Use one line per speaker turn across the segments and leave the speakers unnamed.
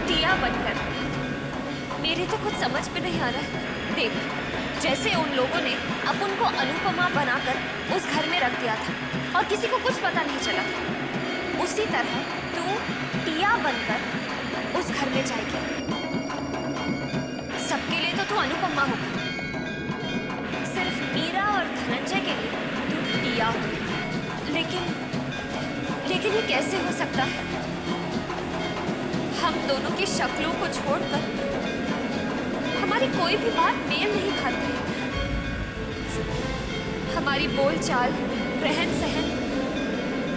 टिया बनकर। मेरे तो कुछ समझ में नहीं आ रहा है। देख, जैसे उन लोगों ने अपन को अनुपमा बनाकर उस घर में रख दिया था और किसी को कुछ पता नहीं चला था, उसी तरह तू टिया बनकर उस घर में जाएगी। सबके लिए तो तू अनुपमा होगी, सिर्फ मीरा और धनंजय के लिए तू टिया होगी। लेकिन ये कैसे हो सकता है? हम दोनों की शक्लों को छोड़कर हमारी कोई भी बात मेल नहीं खाती है। हमारी बोलचाल, रहन सहन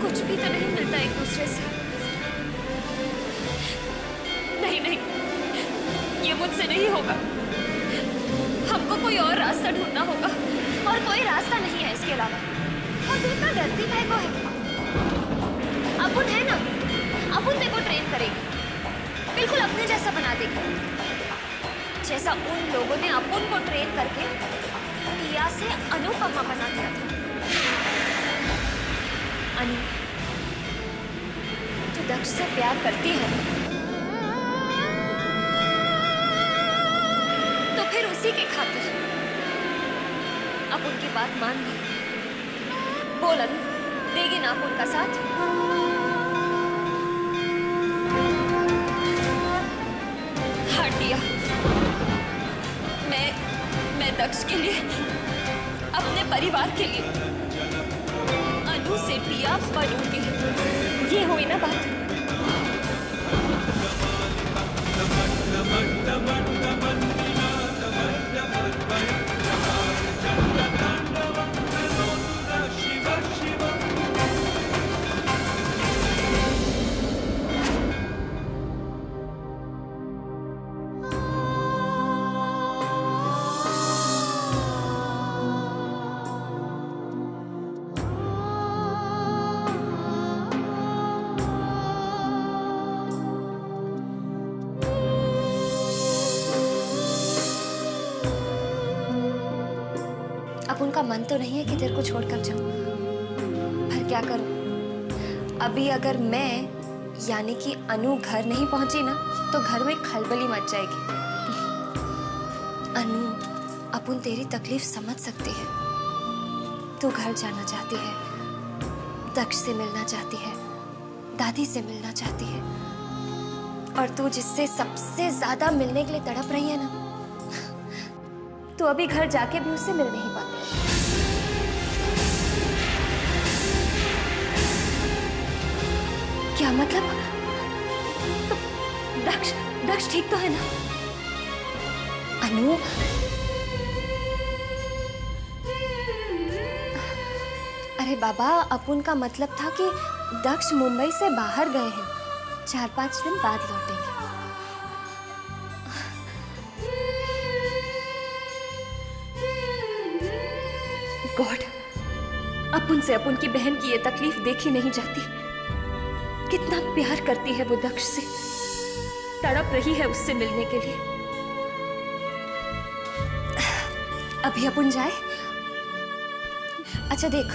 कुछ भी तो नहीं मिलता एक दूसरे से। नहीं, ये मुझसे नहीं होगा। हमको कोई और रास्ता ढूंढना होगा, और कोई रास्ता नहीं है इसके अलावा। और तू इतना डरती काहे को है? अपुन है ना, अपुन तेरे को ट्रेन करेगी, बिल्कुल अपने जैसा बना देगी, जैसा उन लोगों ने अपुन को ट्रेन करके टिया से अनुपमा बना दिया था। अनु, तू दक्ष से प्यार करती है तो फिर उसी के खातिर अपुन की बात मान ली। बोल अनु, देगी ना अपुन का साथ? हाँ टिया, मैं दक्ष के लिए, अपने परिवार के लिए अनु से टिया बनूंगी। ये हुई ना बात? उनका मन तो नहीं है कि तेरे को छोड़कर जाऊं, पर क्या करूं? अभी अगर मैं यानी कि अनु घर नहीं पहुंची ना, तो घर में खलबली मच जाएगी। अनु, अपन तेरी तकलीफ समझ सकती है। तू घर जाना चाहती है, दक्ष से मिलना चाहती है, दादी से मिलना चाहती है, और तू जिससे सबसे ज्यादा मिलने के लिए तड़प रही है ना, तो अभी घर जाके भी उससे मिल नहीं पाती। क्या मतलब? दक्ष ठीक तो है ना? अनु, अरे बाबा, अपुन का मतलब था कि दक्ष मुंबई से बाहर गए हैं, 4-5 दिन बाद लौटेंगे। गॉड, अपुन से अपुन की बहन की ये तकलीफ देखी नहीं जाती। कितना प्यार करती है वो दक्ष से, तड़प रही है उससे मिलने के लिए। अभी अपुन जाए? अच्छा देख,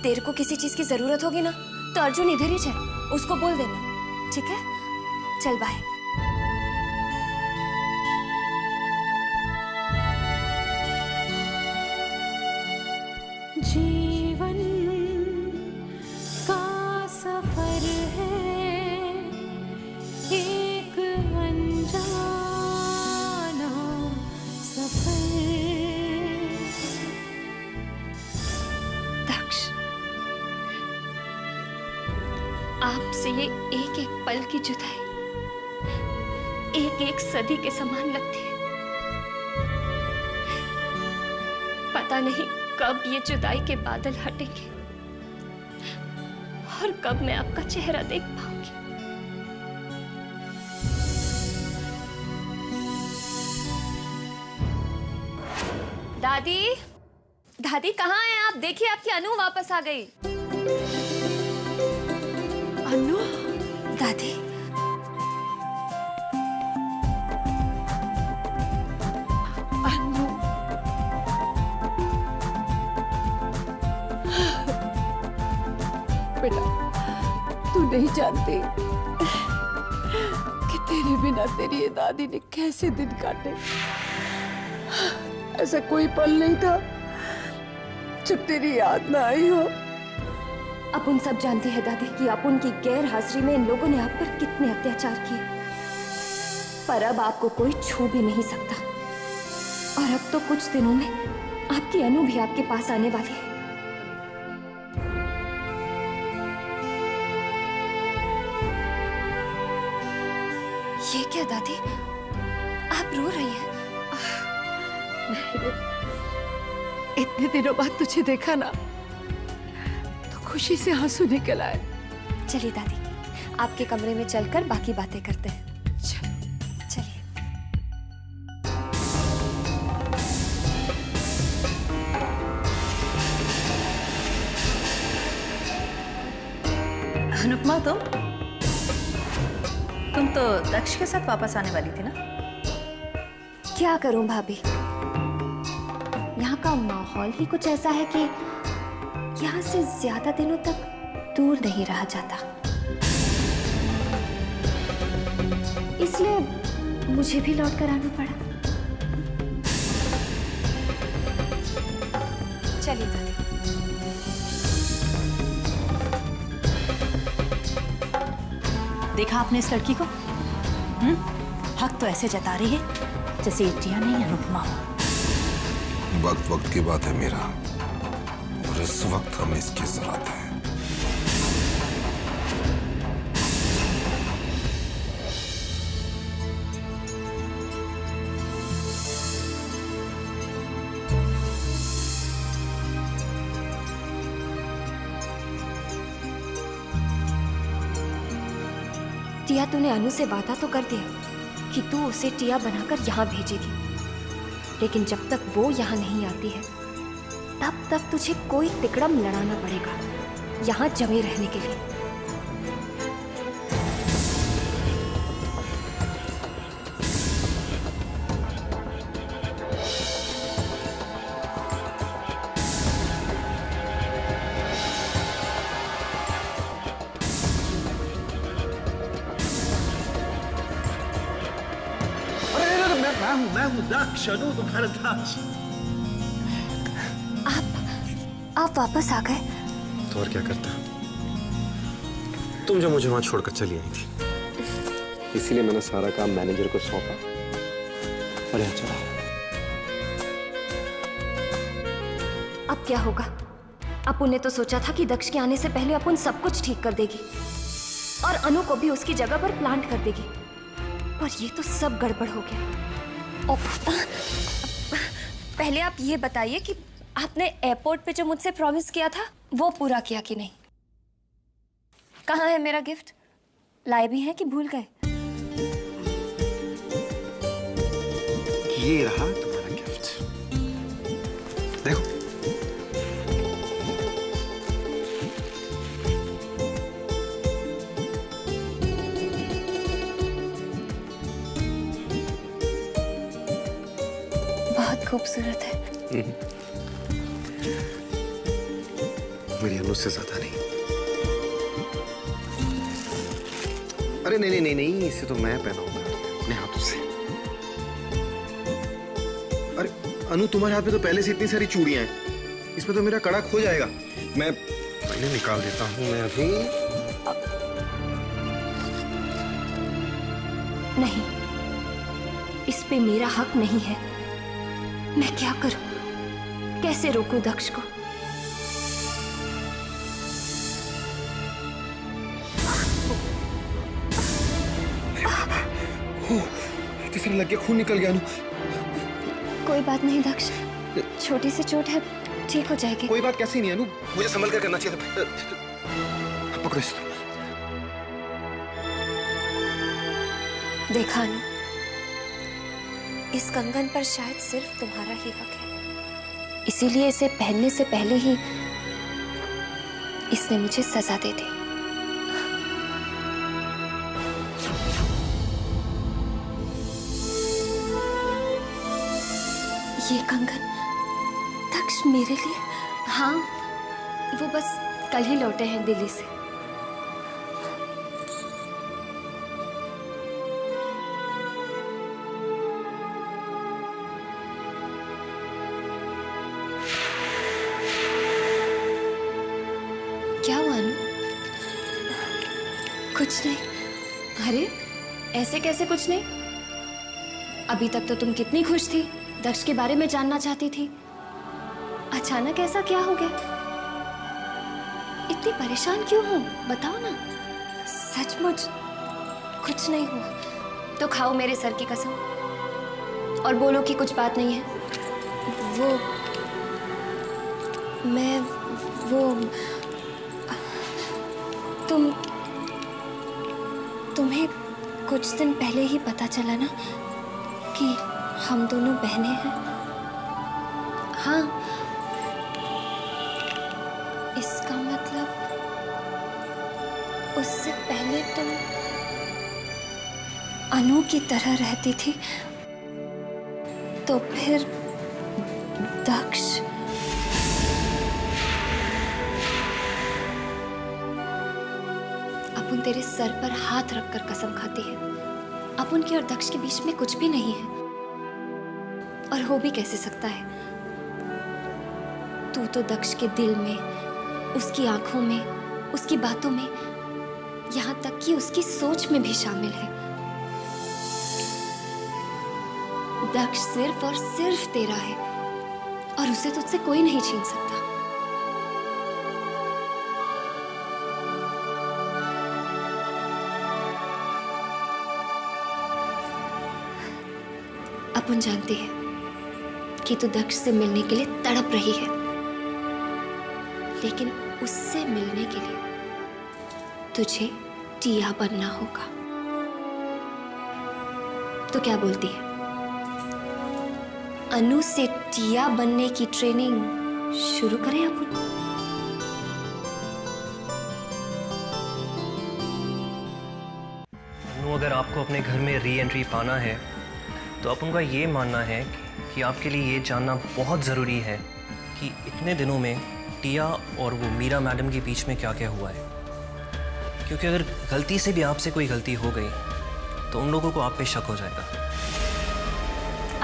तेरे को किसी चीज की जरूरत होगी ना, तो अर्जुन इधर ही जाए, उसको बोल देना, ठीक है? चल बाय।
जीवन का सफर है एक अनजाना सफर।
दक्ष, आपसे ये एक एक पल की जुदाई एक एक सदी के समान लगती है। पता नहीं कब ये जुदाई के बादल हटेंगे और कब मैं आपका चेहरा देख पाऊंगी। दादी, दादी कहाँ हैं आप? देखिए, आपकी अनु वापस आ गई।
अनु?
दादी,
अनु, बेटा, तू नहीं जानती तेरे बिना तेरी ये दादी ने कैसे दिन काटे। ऐसा कोई पल नहीं था जब तेरी याद ना आई हो।
अब उन सब जानती है दादी कि आप उनकी गैर हाजिरी में इन लोगों ने आप पर कितने अत्याचार किए, पर अब आपको कोई छू भी नहीं सकता। और अब तो कुछ दिनों में आपकी अनु भी आपके पास आने वाली है। ये क्या दादी, आप रो रही हैं?
इतने दिनों बाद तुझे देखा ना तो खुशी से आंसू निकल आए।
चलिए दादी, आपके कमरे में चलकर बाकी बातें करते हैं। चलिए।
अनुपमा, तुम तो दक्ष के साथ वापस आने वाली थी ना?
क्या करूं भाभी, यहाँ का माहौल ही कुछ ऐसा है कि यहाँ से ज्यादा दिनों तक दूर नहीं रहा जाता, इसलिए मुझे भी लौट कर आना पड़ा। चलिए दादी।
देखा आपने इस लड़की को? हक तो ऐसे जता रही है जैसे ये टिया नहीं अनुपमा हो।
वक्त वक्त की बात है मीरा, और इस वक्त हमें इसकी जरूरत है।
टिया, तूने अनु से वादा तो कर दिया कि तू उसे टिया बनाकर यहाँ भेजेगी, लेकिन जब तक वो यहाँ नहीं आती है तब तक तुझे कोई तिकड़म लड़ाना पड़ेगा यहाँ जमे रहने के लिए।
मैं हूँ दक्ष, अनु तुम्हारा दक्ष।
आप वापस आ गए?
तो और क्या करता, तुम जो मुझे वहां छोड़कर चली आई थी, इसीलिए मैंने सारा काम मैनेजर को सौंपा और यहाँ चला।
अब क्या होगा? अपुन ने तो सोचा था कि दक्ष के आने से पहले अपुन सब कुछ ठीक कर देगी और अनु को भी उसकी जगह पर प्लांट कर देगी, पर ये तो सब गड़बड़ हो गया। पहले आप ये बताइए कि आपने एयरपोर्ट पे जो मुझसे प्रॉमिस किया था वो पूरा किया कि नहीं? कहाँ है मेरा गिफ्ट? लाए भी हैं कि भूल गए?
ये रहा तुम्हारा गिफ्ट, देखो।
बहुत खूबसूरत है।
मेरी अनु से ज्यादा नहीं। अरे नहीं नहीं नहीं, इसे तो मैं पहनाऊंगा अपने हाथों से। अरे अनु, तुम्हारे हाथ में तो पहले से इतनी सारी चूड़ियां हैं, इसमें तो मेरा कड़ा खो जाएगा। मैं पहले निकाल देता हूँ मैं अभी।
नहीं, इस पे मेरा हक नहीं है। मैं क्या करूं? कैसे रोकूं दक्ष को?
तीसरा लग गया, खून निकल गया।
कोई बात नहीं दक्ष, छोटी सी चोट है, ठीक हो जाएगी।
कोई बात कैसी नहीं अनु, मुझे संभल कर करना चाहिए था। पकड़ो इसको।
देखा अनु, इस कंगन पर शायद सिर्फ तुम्हारा ही हक है, इसीलिए इसे पहनने से पहले ही इसने मुझे सजा दे दी। ये कंगन दक्ष मेरे लिए? हाँ, वो बस कल ही लौटे हैं दिल्ली से। कुछ नहीं। अरे ऐसे कैसे कुछ नहीं? अभी तक तो तुम कितनी खुश थी, दक्ष के बारे में जानना चाहती थी। अचानक ऐसा क्या हो गया? इतनी परेशान क्यों हो? बताओ ना। सचमुच कुछ नहीं हुआ तो खाओ मेरे सर की कसम और बोलो कि कुछ बात नहीं है। तुम्हें कुछ दिन पहले ही पता चला ना कि हम दोनों बहनें हैं? हाँ, इसका मतलब उससे पहले तुम अनु की तरह रहती थी, तो फिर दक्ष। अपुन तेरे सर पर हाथ रखकर कसम खाती है, अपुन की और दक्ष के बीच में कुछ भी नहीं है और हो भी कैसे सकता है। तू तो दक्ष के दिल में, उसकी आंखों में, उसकी बातों में, यहाँ तक कि उसकी सोच में भी शामिल है। दक्ष सिर्फ और सिर्फ तेरा है और उसे तुझसे कोई नहीं छीन सकता। अपन जानते हैं कि तू दक्ष से मिलने के लिए तड़प रही है, लेकिन उससे मिलने के लिए तुझे टिया बनना होगा। तो क्या बोलती है? अनु से टिया बनने की ट्रेनिंग शुरू करें अपन?
अनु, अगर आपको अपने घर में री एंट्री पाना है तो अपन का ये मानना है कि आपके लिए ये जानना बहुत ज़रूरी है कि इतने दिनों में टिया और वो मीरा मैडम के बीच में क्या क्या हुआ है। क्योंकि अगर गलती से भी आपसे कोई गलती हो गई तो उन लोगों को आप पे शक हो जाएगा।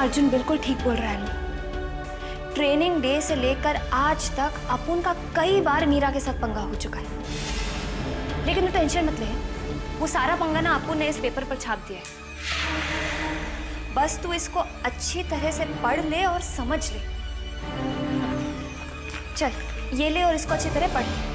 अर्जुन बिल्कुल ठीक बोल रहा है ना। ट्रेनिंग डे से लेकर आज तक अपुन का कई बार मीरा के साथ पंगा हो चुका है, लेकिन तू टेंशन मत ले, वो सारा पंगा ना अपुन ने इस पेपर पर छाप दिया है। बस तू इसको अच्छी तरह से पढ़ ले और समझ ले। चल ये ले और इसको अच्छी तरह पढ़ ले।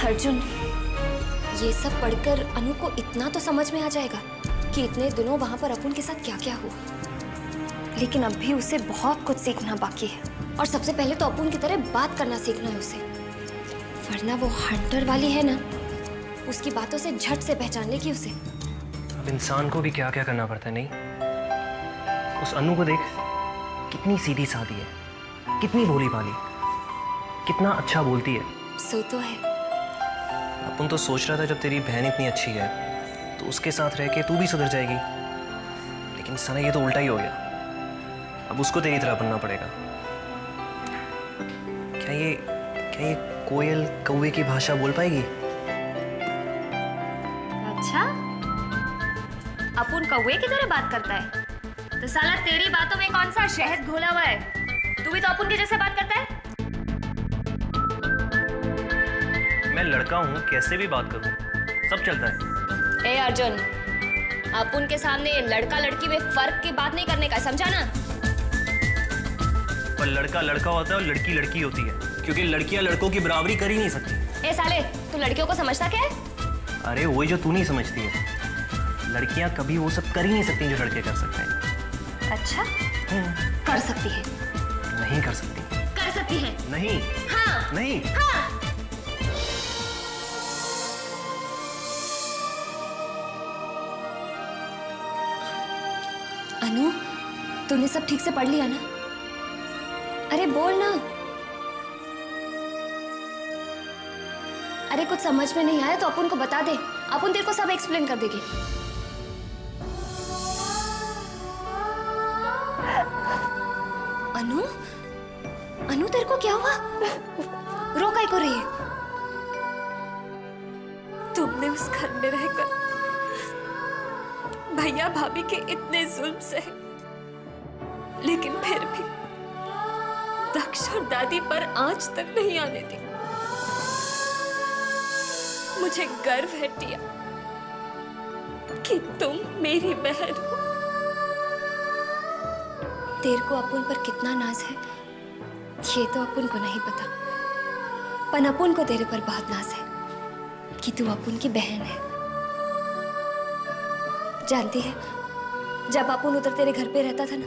अर्जुन, ये सब पढ़कर अनु को इतना तो समझ में आ जाएगा कि इतने दिनों वहां पर अपुन के साथ क्या क्या हुआ, लेकिन अब भी उसे बहुत कुछ सीखना बाकी है। और सबसे पहले तो अपुन की तरह बात करना सीखना है उसे, वरना वो हंटर वाली है ना, उसकी बातों से झट से पहचान लेगी उसे।
अब इंसान को भी क्या क्या करना पड़ता है। नहीं, उस अनु को देख, कितनी सीधी सादी है, कितनी भोली भाली, कितना अच्छा बोलती है।
सो तो है।
अपन तो सोच रहा था जब तेरी बहन इतनी अच्छी है तो उसके साथ रह के तू भी सुधर जाएगी, लेकिन सना ये तो उल्टा ही हो गया। अब उसको तेरी तरह बनना पड़ेगा। क्या ये कोयल कौवे की भाषा बोल पाएगी?
अच्छा, अपुन कौवे की तरह बात करता है? तो साला तेरी बातों में कौन सा शहद घोला हुआ है? तू भी तो अपुन के जैसे बात करता है।
मैं लड़का हूँ, कैसे भी बात करूँ, सब चलता है।
ए अर्जुन, अपुन के सामने लड़का लड़की में फर्क की बात नहीं करने का, समझा ना?
पर लड़का लड़का होता है और लड़की लड़की होती है, क्योंकि लड़कियां लड़कों की बराबरी कर ही नहीं सकती।
ए साले, तू लड़कियों को समझता क्या है?
अरे वही जो तू नहीं समझती है, लड़कियां कभी वो सब कर ही नहीं सकती जो लड़के कर सकते हैं।
अच्छा, कर सकती है?
नहीं कर सकती।
कर सकती है?
नहीं।
हाँ।
नहीं।
हाँ। अनु, तूने सब ठीक से पढ़ लिया ना? अरे बोल ना। अरे कुछ समझ में नहीं आया तो अपुन को बता दे, अपुन तेरे को सब एक्सप्लेन कर देगी। अनु, अनु तेरे को क्या हुआ? रो काहे को रही है? तुमने उस घर में रहकर भैया भाभी के इतने जुल्म सहे, लेकिन फिर भी दक्ष और दादी पर आंच तक नहीं आने दी। मुझे गर्व है टिया कि तुम मेरी बहन हो। तेरे को अपुन पर कितना नाज है ये तो अपुन को नहीं पता, पर अपुन को तेरे पर बहुत नाज है कि तू अपुन की बहन है। जानती है, जब अपुन उधर तेरे घर पे रहता था ना,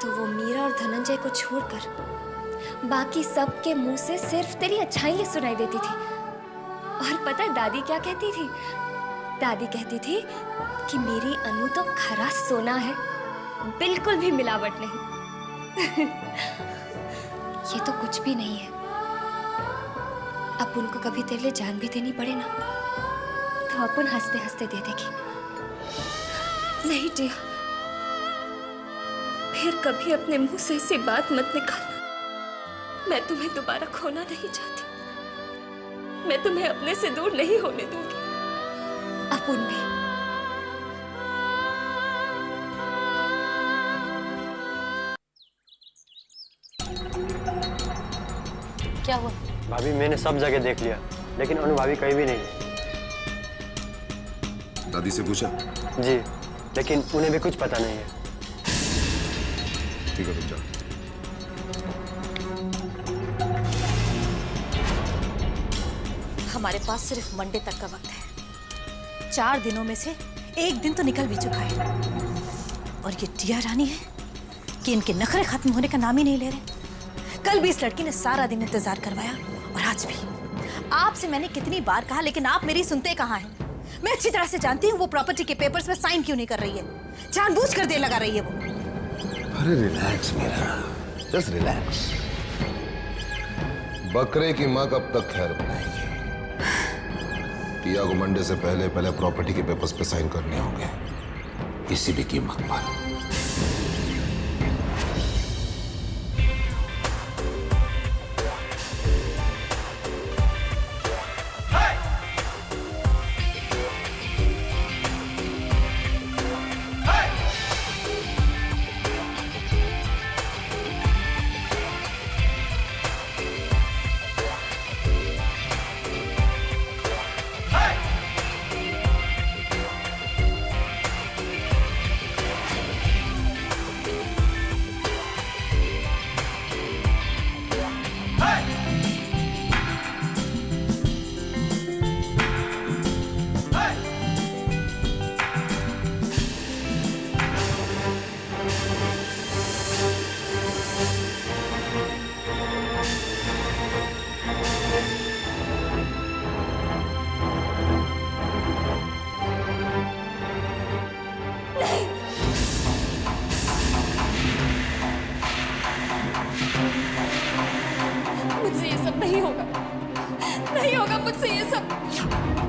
तो वो मीरा और धनंजय को छोड़कर बाकी सबके मुंह से सिर्फ तेरी अच्छाई सुनाई देती थी। और पता है दादी क्या कहती थी? दादी कहती थी कि मेरी अनु तो खरा सोना है, बिल्कुल भी मिलावट नहीं। ये तो कुछ भी नहीं है। अपुन को कभी तेरे लिए जान भी देनी पड़े ना, तो अपुन हंसते हंसते दे देगी। नहीं टिया, फिर कभी अपने मुंह से ऐसी बात मत निकालना। मैं तुम्हें दोबारा खोना नहीं चाहती। मैं तुम्हें अपने से दूर नहीं होने दूंगी। अपुन भी।
क्या हुआ?
भाभी मैंने सब जगह देख लिया, लेकिन अनु भाभी कहीं भी नहीं है।
दादी से पूछा?
जी, लेकिन उन्हें भी कुछ पता नहीं है।
ठीक है, रुक जा।
हमारे पास सिर्फ मंडे तक का वक्त है। 4 दिनों में से 1 दिन तो निकल भी चुका है, और ये टिया रानी है कि इनके नखरे खत्म होने का नाम ही नहीं ले रहे। कल भी इस लड़की ने सारा दिन इंतजार करवाया, और आज भी। आपसे मैंने कितनी बार कहा, लेकिन आप मेरी सुनते कहाँ हैं? मैं अच्छी तरह से जानती हूँ वो प्रॉपर्टी के पेपर्स में साइन क्यों नहीं कर रही है। जानबूझकर देर लगा रही है वो।
अरे रिलैक्स मीरा, जस्ट रिलैक्स। बकरे की माँ कब तक खैर बनाएगी? टिया को मंडे से पहले पहले प्रॉपर्टी के पेपर्स पे साइन करने होंगे, किसी भी कीमत पर।
मुझसे ये सब नहीं होगा, नहीं होगा मुझसे ये सब।